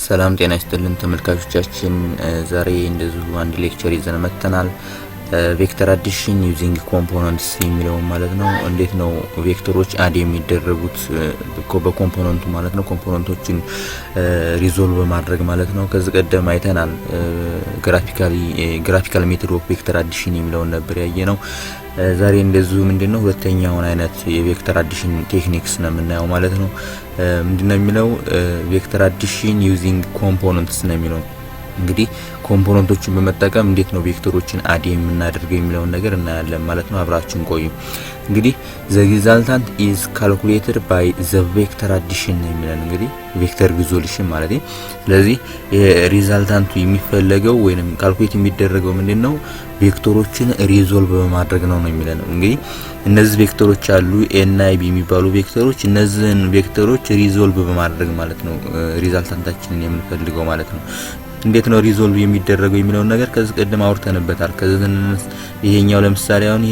ሰላም ጤና ይስጥልን ተመልካቾቻችን፣ ዛሬ እንደዚሁ አንድ ሌክቸር ይዘን መጥተናል። ቬክተር አዲሽን ዩዚንግ ኮምፖነንትስ የሚለው ማለት ነው። እንዴት ነው ቬክተሮች አድ የሚደረጉት በኮምፖነንቱ ማለት ነው። ኮምፖነንቶችን ሪዞልቭ በማድረግ ማለት ነው። ከዚህ ቀደም አይተናል። ግራፊካል ሜቶድ ኦፍ ቬክተር አዲሽን የሚለውን ነበር ያየነው። ዛሬ እንደዚሁ ምንድነው ሁለተኛውን አይነት የቬክተር አዲሽን ቴክኒክስ ነው የምናየው ማለት ነው። ምንድነው የሚለው ቬክተር አዲሽን ዩዚንግ ኮምፖነንትስ ነው የሚለው። እንግዲህ ኮምፖነንቶችን በመጠቀም እንዴት ነው ቬክተሮችን አድ የምናደርገው የሚለውን ነገር እናያለን ማለት ነው። አብራችን ቆዩ። እንግዲህ the resultant is calculated by the vector addition ነው የሚለን። እንግዲህ ቬክተር ሪዞሉሽን ማለት ነው። ስለዚህ ሪዛልታንቱ የሚፈለገው ወይንም ካልኩሌት የሚደረገው ምንድነው ቬክተሮችን ሪዞልቭ በማድረግ ነው የሚለን። እንግዲህ እነዚህ ቬክተሮች አሉ ኤ እና ቢ የሚባሉ ቬክተሮች፣ እነዚህን ቬክተሮች ሪዞልቭ በማድረግ ማለት ነው ሪዛልታንታችንን የምንፈልገው ማለት ነው። እንዴት ነው ሪዞልቭ የሚደረገው የሚለውን ነገር ከዚህ ቀደም አውርተንበታል። ይሄኛው ለምሳሌ አሁን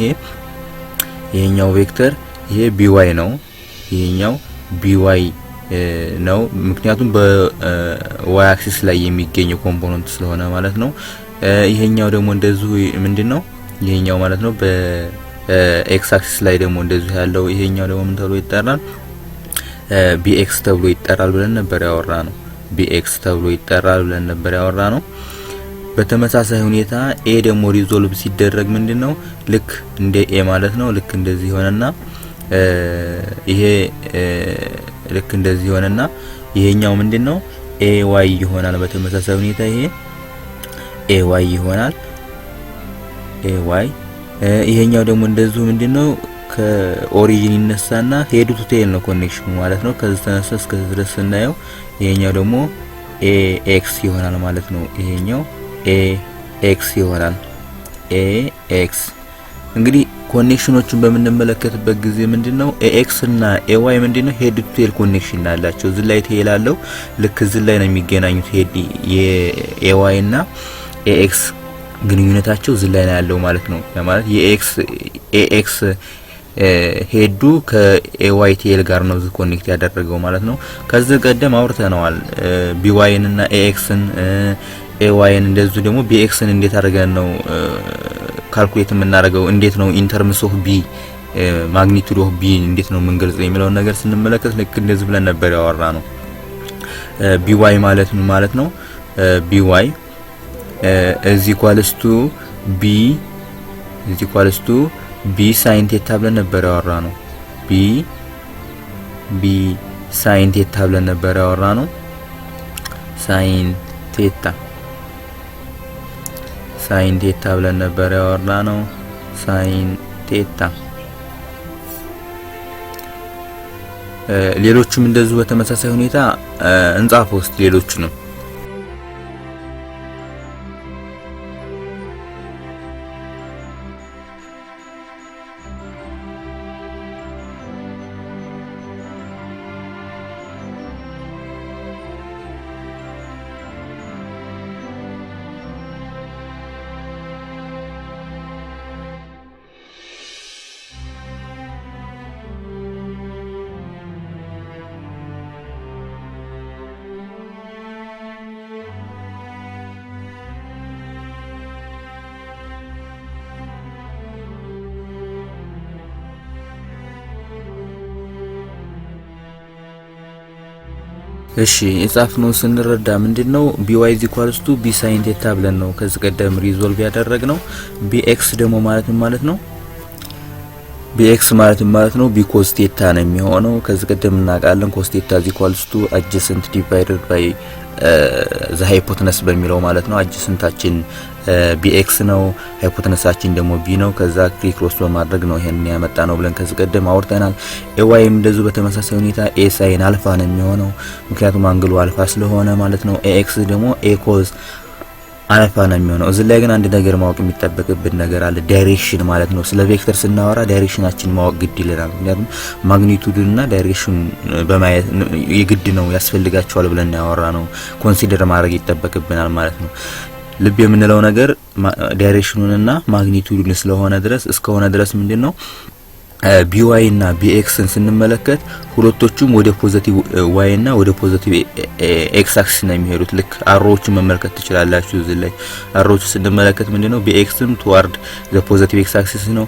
ይሄኛው ቬክተር ይሄ ቢዋይ ነው። ይሄኛው ቢዋይ ነው፣ ምክንያቱም በዋይ አክሲስ ላይ የሚገኘው ኮምፖነንት ስለሆነ ማለት ነው። ይሄኛው ደግሞ እንደዚሁ ምንድነው ይሄኛው ማለት ነው በኤክስ አክሲስ ላይ ደግሞ እንደዚሁ ያለው ይሄኛው ደግሞ ምን ተብሎ ይጠራል? ቢኤክስ ተብሎ ይጠራል ብለን ነበር ያወራ ነው። ቢኤክስ ተብሎ ይጠራል ብለን ነበር ያወራ ነው። በተመሳሳይ ሁኔታ ኤ ደግሞ ሪዞልቭ ሲደረግ ምንድነው ልክ እንደ ኤ ማለት ነው። ልክ እንደዚህ ሆነና ይሄ ልክ እንደዚህ ሆነና ይሄኛው ምንድነው ኤ ዋይ ይሆናል። በተመሳሳይ ሁኔታ ይሄ ኤ ዋይ ይሆናል። ኤ ዋይ ይሄኛው ደግሞ እንደዚሁ ምንድነው ከኦሪጂን ይነሳና ሄድ ቱ ቴል ነው ኮኔክሽኑ ማለት ነው። ከዚህ ተነሳ እስከዚህ ድረስ ስናየው ይሄኛው ደግሞ ኤ ኤክስ ይሆናል ማለት ነው። ይሄኛው ኤ ኤክስ ይሆናል። ኤ ኤክስ እንግዲህ ኮኔክሽኖችን በምንመለከትበት ጊዜ ምንድነው ኤ ኤክስ እና ኤ ዋይ ምንድነው ሄድ ቱ ቴል ኮኔክሽን አላቸው። እዚህ ላይ ቴል አለው። ልክ እዚህ ላይ ነው የሚገናኙት። ሄድ የኤ ዋይ እና ኤ ኤክስ ግንኙነታቸው እዚህ ላይ ነው ያለው ማለት ነው። ማለት የኤክስ ኤ ኤክስ ሄዱ ከኤዋይ ቴል ጋር ነው ኮኔክት ያደረገው ማለት ነው። ከዚህ ቀደም አውርተናል ቢዋይን እና ኤኤክስን ኤዋይን እንደዚሁ ደግሞ ቢኤክስን እንዴት አድርገን ነው ካልኩሌት የምናደርገው፣ እንዴት ነው ኢንተርምስ ኦፍ ቢ ማግኒቱድ ኦፍ ቢ እንዴት ነው የምንገልጸው የሚለውን ነገር ስንመለከት ልክ እንደዚህ ብለን ነበር ያወራ ነው። ቢዋይ ማለት ምን ማለት ነው? ቢዋይ is equals to ቢ ሳይን ቴታ ብለን ነበር ያወራ ነው። ቢ ሳይን ቴታ ብለን ነበር ያወራ ነው። ሳይን ቴታ ብለን ነበር ያወራ ነው። ሳይን ቴታ ሌሎችም እንደዚሁ በተመሳሳይ ሁኔታ እንጻፍ ውስጥ ሌሎችንም እሺ የጻፍነው ስንረዳ ምንድነው ቢዋይ ኢኳልስ ቱ ቢ ሳይን ቴታ ብለን ነው ከዚህ ቀደም ሪዞልቭ ያደረግነው። ቢኤክስ ደግሞ ማለት ነው ቢኤክስ ማለት ነው ቢ ኮስ ቴታ ነው የሚሆነው። ከዚህ ቀደም እናውቃለን ኮስ ቴታ ኢኳልስ ቱ አጀሰንት ዲቫይድድ ባይ ዘ ሃይፖተነስ በሚለው ማለት ነው። አጀሰንታችን ቢኤክስ ነው፣ ሃይፖተነሳችን ደግሞ ቢ ነው። ከዛ ክሮስ በማድረግ ነው ይሄን ያመጣ ነው ብለን ከዚህ ቀደም አውርተናል። ኤዋይም እንደዚሁ በተመሳሳይ ሁኔታ ኤ ሳይን አልፋ ነው የሚሆነው፣ ምክንያቱም አንግሉ አልፋ ስለሆነ ማለት ነው። ኤክስ ደግሞ ኤ ኮዝ አልፋ ነው የሚሆነው። እዚህ ላይ ግን አንድ ነገር ማወቅ የሚጠበቅብን ነገር አለ፣ ዳይሬክሽን ማለት ነው። ስለ ቬክተር ስናወራ ዳይሬክሽናችን ማወቅ ግድ ይለናል። ምክንያቱም ማግኒቱድና ዳይሬክሽን በማየት የግድ ነው ያስፈልጋቸዋል ብለን ያወራ ነው፣ ኮንሲደር ማድረግ ይጠበቅብናል ማለት ነው። ልብ የምንለው ነገር ዳይሬክሽኑንና ማግኒቱዱን ስለሆነ ድረስ እስከሆነ ድረስ ምንድነው ቢዋይ እና ቢኤክስን ስንመለከት ሁለቶቹም ወደ ፖዚቲቭ ዋይ እና ወደ ፖዚቲቭ ኤክስ አክሲስ ነው የሚሄዱት። ልክ አሮዎችን መመልከት ትችላላችሁ። እዚህ ላይ አሮዎቹ ስንመለከት ምንድነው ቢኤክስም ቱዋርድ ዘ ፖዚቲቭ ኤክስ አክሲስ ነው፣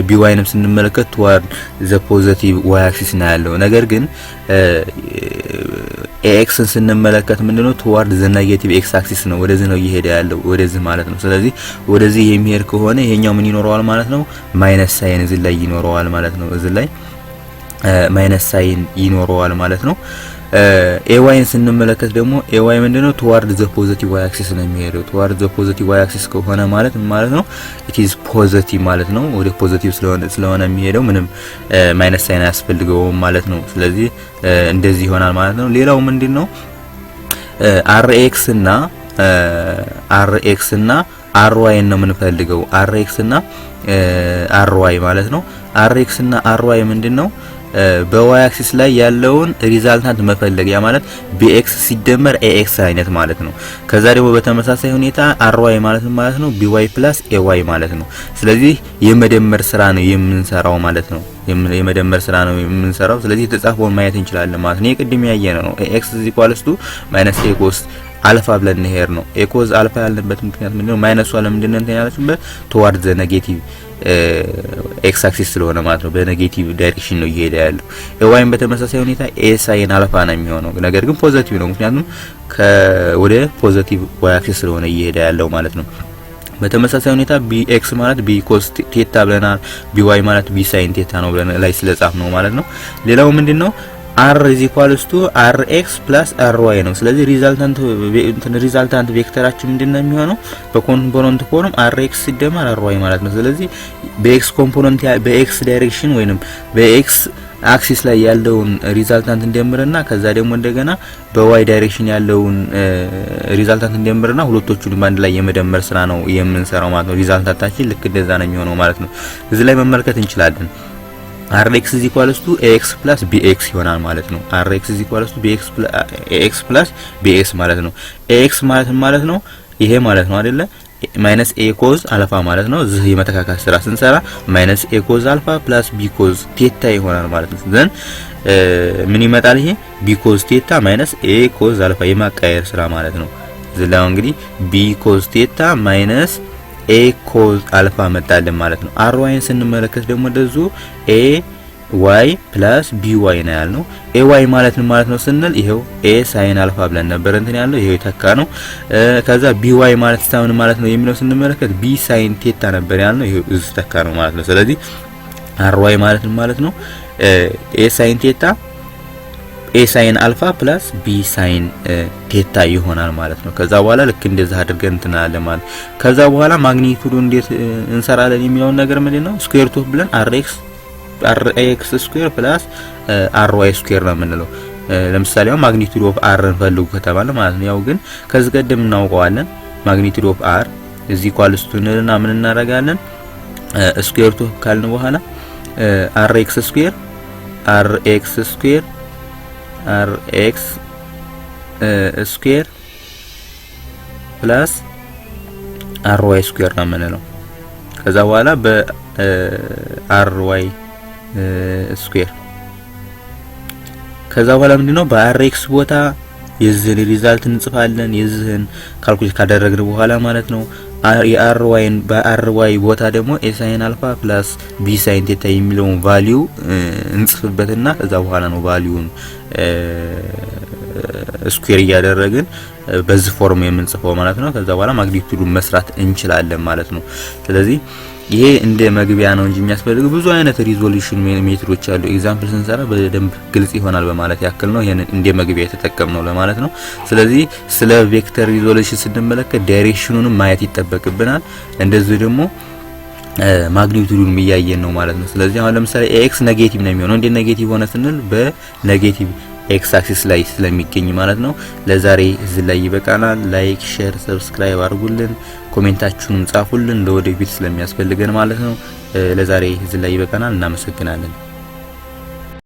ቢዋይንም ስንመለከት ቱዋርድ ዘ ፖዚቲቭ ዋይ አክሲስ ነው ያለው። ነገር ግን ኤክስን ስንመለከት ምንድነው ቱዋርድ ዘ ኔጌቲቭ ኤክስ አክሲስ ነው፣ ወደዚህ ነው እየሄደ ያለው፣ ወደዚህ ማለት ነው። ስለዚህ ወደዚህ የሚሄድ ከሆነ ይሄኛው ምን ይኖረዋል ማለት ነው? ማይነስ ሳይን እዚህ ላይ ይኖረዋል ማለት ነው። እዚህ ላይ ማይነስ ሳይን ይኖረዋል ማለት ነው። ኤዋይን ስንመለከት ደግሞ ኤዋይ ምንድነው ቱዋርድ ዘ ፖዚቲቭ ዋይ አክሲስ ነው የሚሄደው። ቱዋርድ ዘ ፖዚቲቭ ዋይ አክሲስ ከሆነ ማለት ነው ኢት ኢዝ ፖዚቲቭ ማለት ነው። ወደ ፖዚቲቭ ስለሆነ የሚሄደው ምንም ማይነስ ሳይን አያስፈልገውም ማለት ነው። ስለዚህ እንደዚህ ይሆናል ማለት ነው። ሌላው ምንድነው አርኤክስ እና አርዋይ ነው የምንፈልገው። አርኤክስ እና አርዋይ ማለት ነው። አርኤክስ እና አርዋይ ምንድነው በዋይ አክሲስ ላይ ያለውን ሪዛልታንት መፈለግ፣ ያ ማለት ቢኤክስ ሲደመር ኤኤክስ አይነት ማለት ነው። ከዛ ደግሞ በተመሳሳይ ሁኔታ አርዋይ ማለት ነው ቢዋይ ፕላስ ኤዋይ ማለት ነው። ስለዚህ የመደመር ስራ ነው የምንሰራው ማለት ነው። የመደመር ስራ ነው የምንሰራው። ስለዚህ የተጻፈውን ማየት እንችላለን ማለት ነው። የቅድም ያየነው ነው ኤክስ = ማይነስ ኤ ኮስ አልፋ ብለን እንሄድ ነው። ኤ ኮዝ አልፋ ያልንበት ምክንያት ምንድነው? ማይነሱ ለምንድነው እንትን ያለችበት ቱዋርድ ዘ ኔጌቲቭ ኤክስ አክሲስ ስለሆነ ማለት ነው። በኔጌቲቭ ዳይሬክሽን ነው እየሄደ ያለው። ኤዋይም በተመሳሳይ ሁኔታ ኤ ሳይን አልፋ ነው የሚሆነው፣ ነገር ግን ፖዚቲቭ ነው፣ ምክንያቱም ወደ ፖዚቲቭ ዋይ አክሲስ ስለሆነ እየሄደ ያለው ማለት ነው። በተመሳሳይ ሁኔታ ቢኤክስ ማለት ቢ ኮስ ቴታ ብለናል። ቢዋይ ማለት ቢ ሳይን ቴታ ነው ብለን ላይ ስለጻፍ ነው ማለት ነው። ሌላው ምንድነው r rx + ry ነው። ስለዚህ ሪዛልታንት ቬክተራችን ምንድነው የሚሆነው በኮምፖነንት ፎርም rx ሲደመር ry ማለት ነው። ስለዚህ በx ኮምፖነንት በx ዳይሬክሽን ወይንም በx አክሲስ ላይ ያለውን ሪዛልታንት እንደምርና ከዛ ደግሞ እንደገና በy ዳይሬክሽን ያለውን ሪዛልታንት እንደምርና ሁለቶቹን ባንድ ላይ የመደመር ስራ ነው የምንሰራው ማለት ነው። ሪዛልታንታችን ልክ እንደዛ ነው የሚሆነው ማለት ነው። እዚህ ላይ መመልከት እንችላለን። rx = ax + bx ይሆናል ማለት ነው። rx = ax + bx ማለት ነው። ax ማለት ነው ይሄ ማለት ነው አይደለ? ማይነስ a ኮዝ አልፋ ማለት ነው። እዚህ የመተካካት ስራ ስንሰራ ማይነስ a ኮዝ አልፋ + b ኮዝ ቴታ ይሆናል ማለት ነው። ዘን ምን ይመጣል? ይሄ b ኮዝ ቴታ ማይነስ a ኮዝ አልፋ የማቃየር ስራ ማለት ነው። ዝላው እንግዲህ b ኮዝ ቴታ ማይነስ a ኮዝ አልፋ መጣልን ማለት ነው። አርዋይን ስንመለከት ደግሞ እንደዚሁ a y + by ነው ያልነው። ay ማለት ነው ስንል ይሄው a ሳይን አልፋ ብለን ነበር እንትን ያለው ይሄው ተካ ነው። ከዛ by ማለት ታምን ማለት ነው የሚለው ስንመለከት b ሳይን ቴታ ነበር ያልነው ይሄው እዚህ ተካ ነው ማለት ነው። ስለዚህ ry ማለት ነው a ሳይን ቴታ a ሳይን አልፋ + b ሳይን ቴታ ይሆናል ማለት ነው። ከዛ በኋላ ልክ እንደዛ አድርገን እንትናለን ማለት ከዛ በኋላ ማግኒቱዱ እንዴት እንሰራለን የሚለውን ነገር ምንድነው ስኩዌር ሩት ብለን rx ስኩዌር + ry ስኩዌር ነው የምንለው። ለምሳሌ አሁን ማግኒቱድ ኦፍ r እንፈልጉ ከተባለ ማለት ነው። ያው ግን ከዚህ ቀደም እናውቀዋለን ማግኒቱድ ኦፍ r = ምን እናደርጋለን ስኩዌር ሩት ካልን በኋላ rx ስኩዌር ስኩዌር ፕላስ ry ስኩዌር ነው የምንለው። ከዛ በኋላ በry ስኩዌር ከዛ በኋላ ምንድነው በrx ቦታ የዚህን ሪዛልት እንጽፋለን። የዚህን ካልኩሌት ካደረግን በኋላ ማለት ነው የryን በry ቦታ ደግሞ a sin አልፋ + b sin ቴታ የሚለውን ቫልዩ እንጽፍበትና ከዛ በኋላ ነው ቫልዩን ስኩዌር እያደረግን በዚህ ፎርም የምንጽፈው ማለት ነው። ከዛ በኋላ ማግኒቱዱን መስራት እንችላለን ማለት ነው። ስለዚህ ይሄ እንደ መግቢያ ነው እንጂ የሚያስፈልግ ብዙ አይነት ሪዞሉሽን ሜትዶች አሉ። ኤግዛምፕል ስንሰራ በደንብ ግልጽ ይሆናል በማለት ያክል ነው ይሄን እንደ መግቢያ የተጠቀምነው ለማለት ነው። ስለዚህ ስለ ቬክተር ሪዞሉሽን ስንመለከት ዳይሬክሽኑንም ማየት ይጠበቅብናል። እንደዚህ ደግሞ ማግኒቱዱን የሚያየን ነው ማለት ነው። ስለዚህ አሁን ለምሳሌ x ኔጌቲቭ ነው የሚሆነው። እንደ ኔጌቲቭ ሆነ ስንል በኔጌቲቭ ኤክስ አክሲስ ላይ ስለሚገኝ ማለት ነው። ለዛሬ እዚህ ላይ ይበቃናል። ላይክ፣ ሼር፣ ሰብስክራይብ አድርጉልን፣ ኮሜንታችሁንም ጻፉልን ለወደፊት ስለሚያስፈልገን ማለት ነው። ለዛሬ እዚህ ላይ ይበቃናል። እናመሰግናለን።